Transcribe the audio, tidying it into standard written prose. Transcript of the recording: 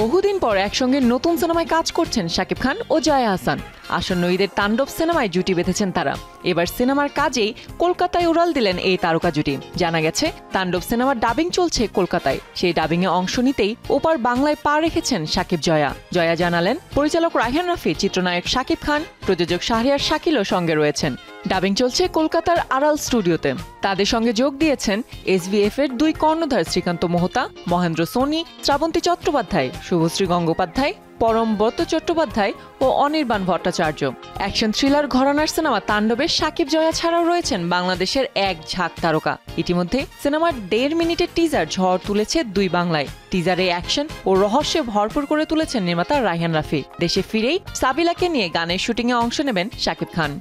বহুদিন পর একসঙ্গে নতুন সিনেমায় কাজ করছেন শাকিব খান ও জয়া আহসান। আসন্ন ঈদের তাণ্ডব সিনেমায় জুটি বেঁধেছেন তারা। এবার সিনেমার কাজেই কলকাতায় উড়াল দিলেন এই তারকা জুটি। জানা গেছে তাণ্ডব সিনেমার ডাবিং চলছে কলকাতায়। সেই ডাবিং এ অংশ নিতেই ওপার বাংলায় পা রেখেছেন শাকিব জয়া। জয়া জানালেন, পরিচালক রায়হান রাফি, চিত্রনায়ক শাকিব খান, প্রযোজক শাহরিয়ার শাকিলও সঙ্গে রয়েছেন। ডাবিং চলছে কলকাতার আড়াল স্টুডিওতে। তাদের সঙ্গে যোগ দিয়েছেন এসভিএফ এর 2 কর্ণধার শ্রীকান্ত মোহতা, মহেন্দ্র সোনি, শ্রাবন্তী চট্টোপাধ্যায়, শুভশ্রী গঙ্গোপাধ্যায়, পরমব্রত চট্টোপাধ্যায় ও অনির্বাণ ভট্টাচার্য। অ্যাকশন থ্রিলার ঘরানার সিনেমা তাণ্ডবে শাকিব জয়া ছাড়াও রয়েছেন বাংলাদেশের এক ঝাঁক তারকা। ইতিমধ্যে সিনেমার 1.5 মিনিটের টিজার ঝড় তুলেছে 2 বাংলায়। টিজারে অ্যাকশন ও রহস্যে ভরপুর করে তুলেছেন নির্মাতা রায়হান রাফি। দেশে ফিরেই সাবিলাকে নিয়ে গানের শুটিংয়ে অংশ নেবেন শাকিব খান।